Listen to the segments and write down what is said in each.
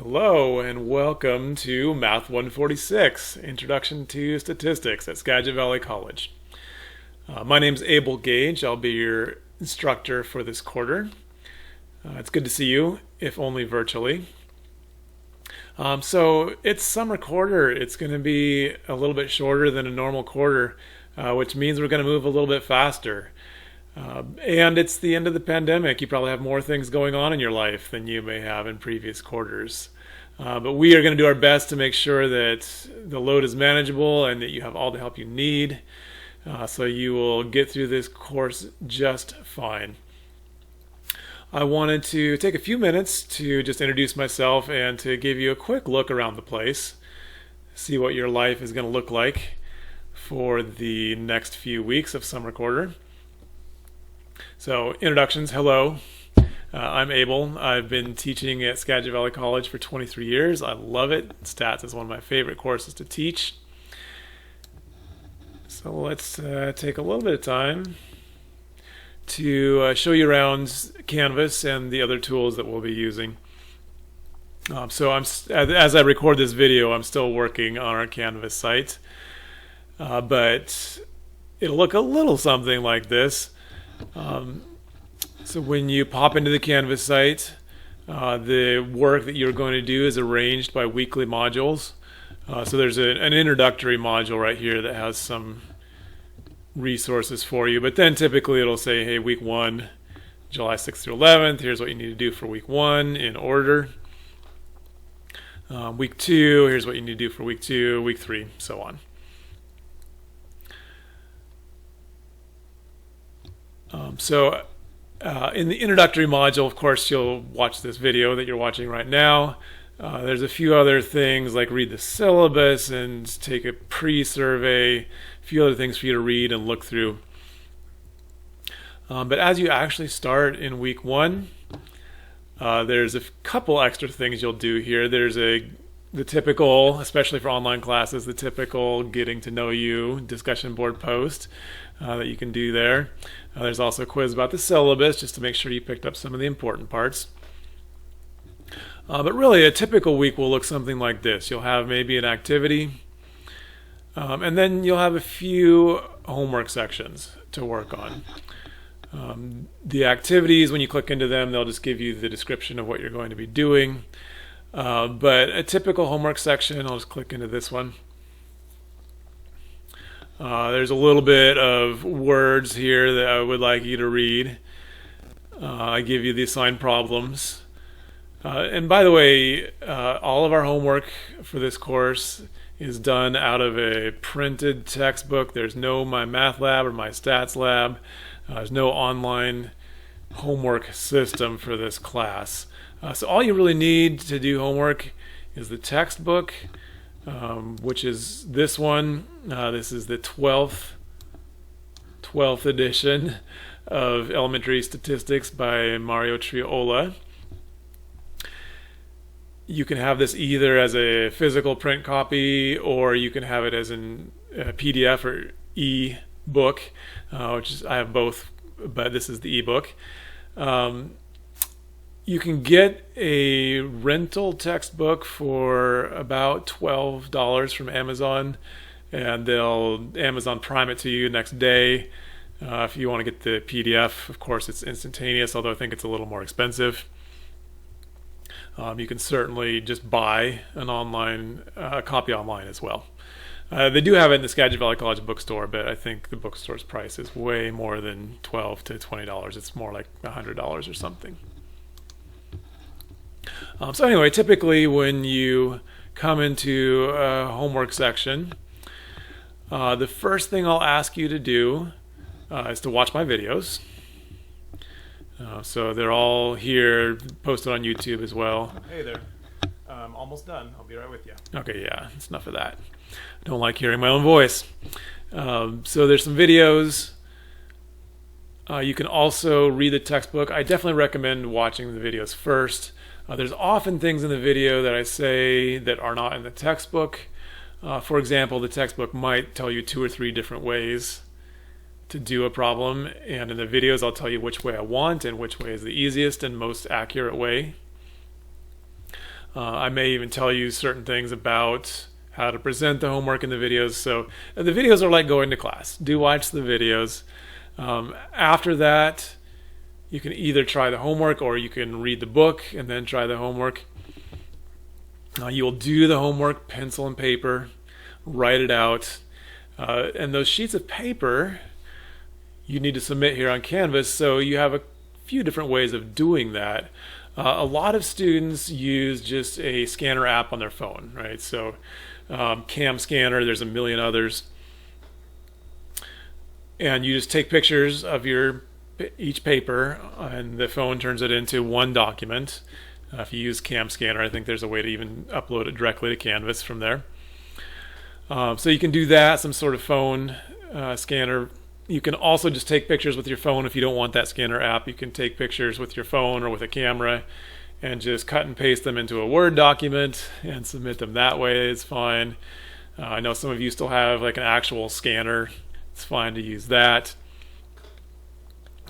Hello and welcome to Math 146, Introduction to Statistics at Skagit Valley College. My name's Abel Gage. I'll be your instructor for this quarter. It's good to see you, if only virtually. So it's summer quarter. It's going to be a little bit shorter than a normal quarter, which means we're going to move a little bit faster. And it's the end of the pandemic. You probably have more things going on in your life than you may have in previous quarters. But we are going to do our best to make sure that the load is manageable and that you have all the help you need. So you will get through this course just fine. I wanted to take a few minutes to just introduce myself and to give you a quick look around the place, see what your life is going to look like for the next few weeks of summer quarter. So, introductions. Hello, I'm Abel. I've been teaching at Skagit Valley College for 23 years. I love it. Stats is one of my favorite courses to teach. So let's take a little bit of time to show you around Canvas and the other tools that we'll be using. So as I record this video, I'm still working on our Canvas site, but it'll look a little something like this. So when you pop into the Canvas site, the work that you're going to do is arranged by weekly modules. So there's an introductory module right here that has some resources for you, but then typically it'll say, hey, week 1, July 6th through 11th, here's what you need to do for week 1 in order. Week 2, here's what you need to do for week 2, week 3, so on. In the introductory module, of course, you'll watch this video that you're watching right now. There's a few other things like read the syllabus and take a pre-survey, a few other things for you to read and look through. But as you actually start in week 1, there's a couple extra things you'll do here. There's the typical, especially for online classes, the typical getting to know you discussion board post that you can do there. There's also a quiz about the syllabus just to make sure you picked up some of the important parts. But really a typical week will look something like this. You'll have maybe an activity, and then you'll have a few homework sections to work on. The activities, when you click into them, they'll just give you the description of what you're going to be doing. But a typical homework section, I'll just click into this one. There's a little bit of words here that I would like you to read. I give you the assigned problems. And by the way, all of our homework for this course is done out of a printed textbook. There's no My Math Lab or My Stats Lab. There's no online homework system for this class. So all you really need to do homework is the textbook, which is this one. This is the 12th edition of Elementary Statistics by Mario Triola. You can have this either as a physical print copy or you can have it as a PDF or e-book, which is, I have both, but this is the e-book. You can get a rental textbook for about $12 from Amazon, and they'll Amazon Prime it to you next day. If you want to get the PDF, of course, it's instantaneous, although I think it's a little more expensive. You can certainly just buy an online copy online as well. They do have it in the Skagit Valley College bookstore, but I think the bookstore's price is way more than $12 to $20. It's more like $100 or something. So anyway, typically when you come into a homework section, the first thing I'll ask you to do is to watch my videos. So they're all here, posted on YouTube as well. Hey there. I'm almost done. I'll be right with you. Okay, yeah, it's enough of that. I don't like hearing my own voice. So there's some videos. You can also read the textbook. I definitely recommend watching the videos first. There's often things in the video that I say that are not in the textbook. For example, the textbook might tell you 2 or 3 different ways to do a problem, and in the videos I'll tell you which way I want and which way is the easiest and most accurate way. I may even tell you certain things about how to present the homework in the videos. So the videos are like going to class. Do watch the videos. After that, you can either try the homework or you can read the book and then try the homework. You will do the homework, pencil and paper, write it out. And those sheets of paper you need to submit here on Canvas. So you have a few different ways of doing that. A lot of students use just a scanner app on their phone, right? So Cam Scanner, there's a million others. And you just take pictures of each paper, and the phone turns it into one document. If you use Cam Scanner, I think there's a way to even upload it directly to Canvas from there. So you can do that, some sort of phone scanner. You can also just take pictures with your phone if you don't want that scanner app. You can take pictures with your phone or with a camera and just cut and paste them into a Word document and submit them that way. It's fine. I know some of you still have like an actual scanner. It's fine to use that.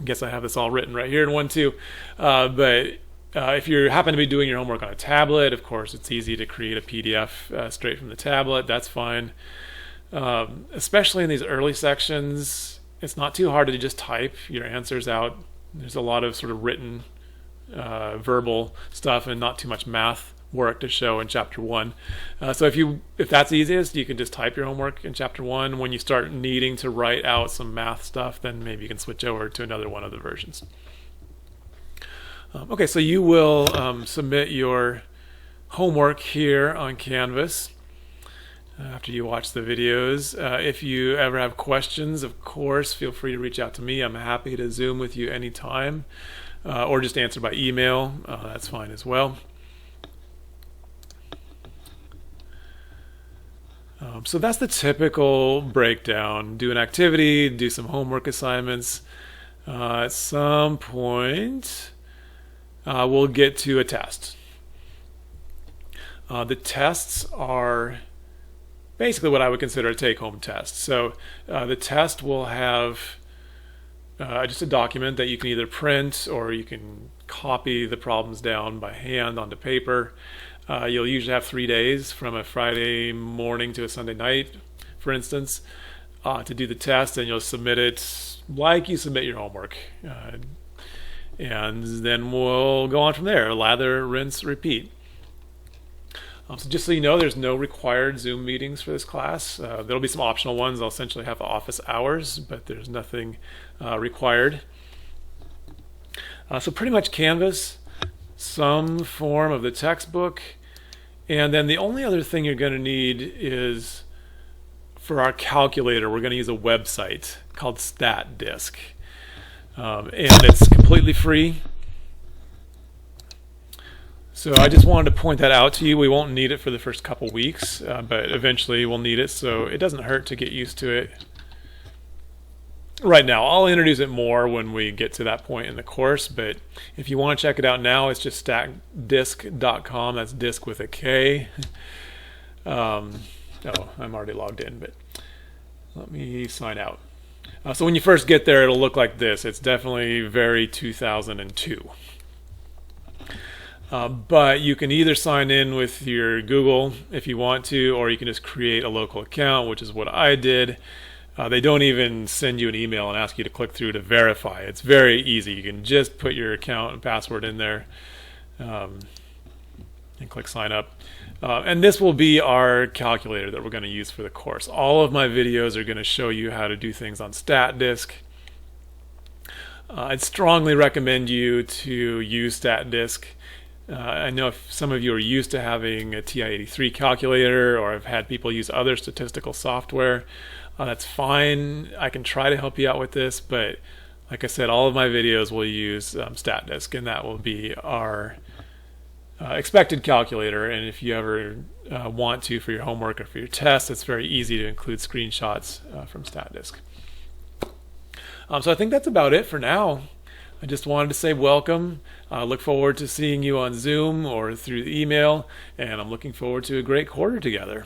I guess I have this all written right here in 1-2. But if you happen to be doing your homework on a tablet, of course, it's easy to create a PDF straight from the tablet. That's fine. Especially in these early sections, it's not too hard to just type your answers out. There's a lot of sort of written, verbal stuff and not too much math work to show in Chapter 1. So if that's easiest, you can just type your homework in Chapter 1. When you start needing to write out some math stuff, then maybe you can switch over to another one of the versions. Okay, so you will submit your homework here on Canvas after you watch the videos. If you ever have questions, of course, feel free to reach out to me. I'm happy to Zoom with you anytime, or just answer by email. That's fine as well. So that's the typical breakdown. Do an activity, do some homework assignments. At some point, we'll get to a test. The tests are basically what I would consider a take-home test. So the test will have just a document that you can either print or you can copy the problems down by hand onto paper. You'll usually have 3 days from a Friday morning to a Sunday night, for instance, to do the test, and you'll submit it like you submit your homework. And then we'll go on from there. Lather, rinse, repeat. So just so you know, there's no required Zoom meetings for this class. There'll be some optional ones. I'll essentially have office hours, but there's nothing required. So pretty much Canvas, some form of the textbook, and then the only other thing you're going to need is, for our calculator, we're going to use a website called StatDisk. And it's completely free. So I just wanted to point that out to you. We won't need it for the first couple weeks, but eventually we'll need it, so it doesn't hurt to get used to it right now. I'll introduce it more when we get to that point in the course, but if you want to check it out now, it's just statdisk.com. That's disk with a K. Oh, I'm already logged in, but let me sign out. So when you first get there, it'll look like this. It's definitely very 2002. But you can either sign in with your Google if you want to, or you can just create a local account, which is what I did. They don't even send you an email and ask you to click through to verify. It's very easy. You can just put your account and password in there and click sign up. And this will be our calculator that we're going to use for the course. All of my videos are going to show you how to do things on StatDisk. I'd strongly recommend you to use StatDisk. I know if some of you are used to having a TI-83 calculator, or have had people use other statistical software. That's fine. I can try to help you out with this, but like I said, all of my videos will use StatDisk, and that will be our expected calculator. And if you ever want to for your homework or for your test, it's very easy to include screenshots from StatDisk. So I think that's about it for now. I just wanted to say welcome. Look forward to seeing you on Zoom or through the email, and I'm looking forward to a great quarter together.